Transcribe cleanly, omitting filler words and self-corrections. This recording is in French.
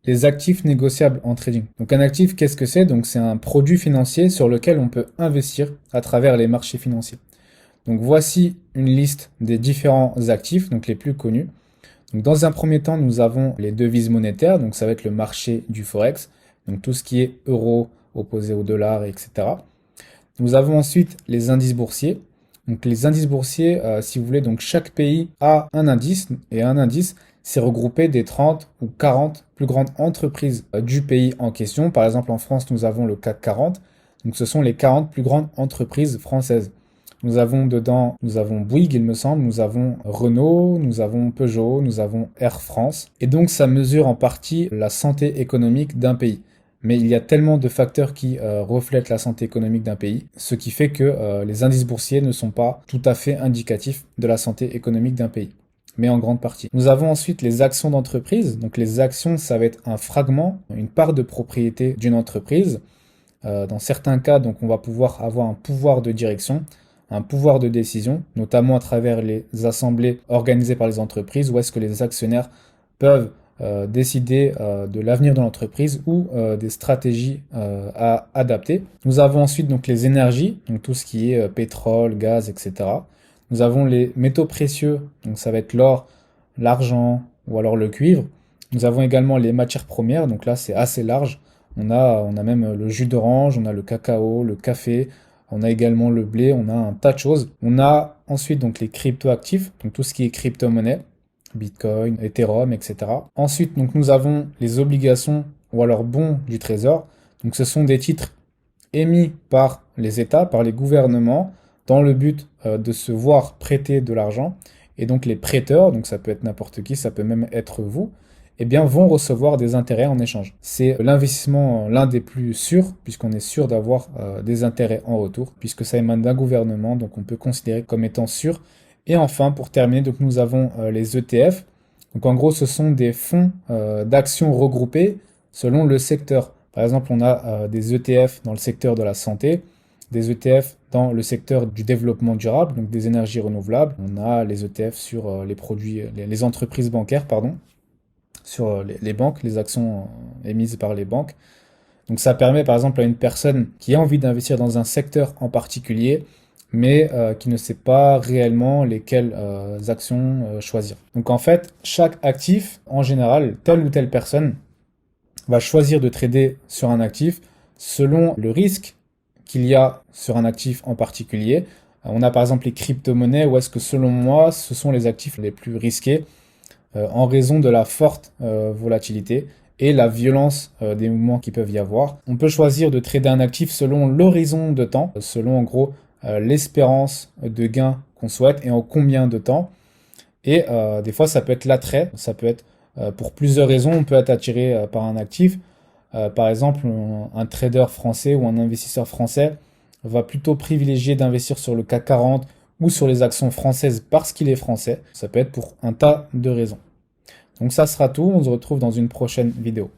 Les actifs négociables en trading. Donc un actif, qu'est-ce que c'est? Donc c'est un produit financier sur lequel on peut investir à travers les marchés financiers. Donc voici une liste des différents actifs, donc les plus connus. Donc dans un premier temps, nous avons les devises monétaires, donc ça va être le marché du forex, donc tout ce qui est euro opposé au dollar, etc. Nous avons ensuite les indices boursiers. Donc les indices boursiers, si vous voulez, donc chaque pays a un indice, et un indice, c'est regroupé des 30 ou 40 plus grandes entreprises du pays en question. Par exemple, en France, nous avons le CAC 40. Donc ce sont les 40 plus grandes entreprises françaises. Nous avons Bouygues, il me semble, nous avons Renault, nous avons Peugeot, nous avons Air France. Et donc ça mesure en partie la santé économique d'un pays. Mais il y a tellement de facteurs qui reflètent la santé économique d'un pays, ce qui fait que les indices boursiers ne sont pas tout à fait indicatifs de la santé économique d'un pays, mais en grande partie. Nous avons ensuite les actions d'entreprise. Donc les actions, ça va être un fragment, une part de propriété d'une entreprise. Dans certains cas, donc on va pouvoir avoir un pouvoir de direction, un pouvoir de décision, notamment à travers les assemblées organisées par les entreprises, où est-ce que les actionnaires peuvent décider de l'avenir de l'entreprise ou des stratégies à adapter. Nous avons ensuite donc les énergies, donc tout ce qui est pétrole, gaz, etc. Nous avons les métaux précieux, donc ça va être l'or, l'argent ou alors le cuivre. Nous avons également les matières premières, donc là c'est assez large. On a même le jus d'orange, on a le cacao, le café, on a également le blé, on a un tas de choses. On a ensuite donc les crypto-actifs, donc tout ce qui est crypto-monnaie, Bitcoin, Ethereum, etc. Ensuite, donc nous avons les obligations ou alors bons du trésor. Donc ce sont des titres émis par les États, par les gouvernements, dans le but de se voir prêter de l'argent. Et donc les prêteurs, donc ça peut être n'importe qui, ça peut même être vous, eh bien vont recevoir des intérêts en échange. C'est l'investissement l'un des plus sûrs, puisqu'on est sûr d'avoir des intérêts en retour, puisque ça émane d'un gouvernement, donc on peut considérer comme étant sûr. Et enfin, pour terminer, donc nous avons les ETF. Donc en gros, ce sont des fonds d'actions regroupés selon le secteur. Par exemple, on a des ETF dans le secteur de la santé, des ETF dans le secteur du développement durable, donc des énergies renouvelables. On a les ETF sur les produits, les entreprises bancaires, pardon, sur les banques, les actions émises par les banques. Donc ça permet par exemple à une personne qui a envie d'investir dans un secteur en particulier, mais qui ne sait pas réellement lesquelles actions choisir. Donc en fait, chaque actif, en général, telle ou telle personne va choisir de trader sur un actif selon le risque qu'il y a sur un actif en particulier. On a par exemple les crypto-monnaies, où est-ce que selon moi, ce sont les actifs les plus risqués en raison de la forte volatilité et la violence des mouvements qui peuvent y avoir. On peut choisir de trader un actif selon l'horizon de temps, selon en gros l'espérance de gain qu'on souhaite et en combien de temps. Et des fois, ça peut être l'attrait, ça peut être pour plusieurs raisons, on peut être attiré par un actif. Par exemple, un trader français ou un investisseur français va plutôt privilégier d'investir sur le CAC 40 ou sur les actions françaises parce qu'il est français. Ça peut être pour un tas de raisons. Donc ça sera tout, on se retrouve dans une prochaine vidéo.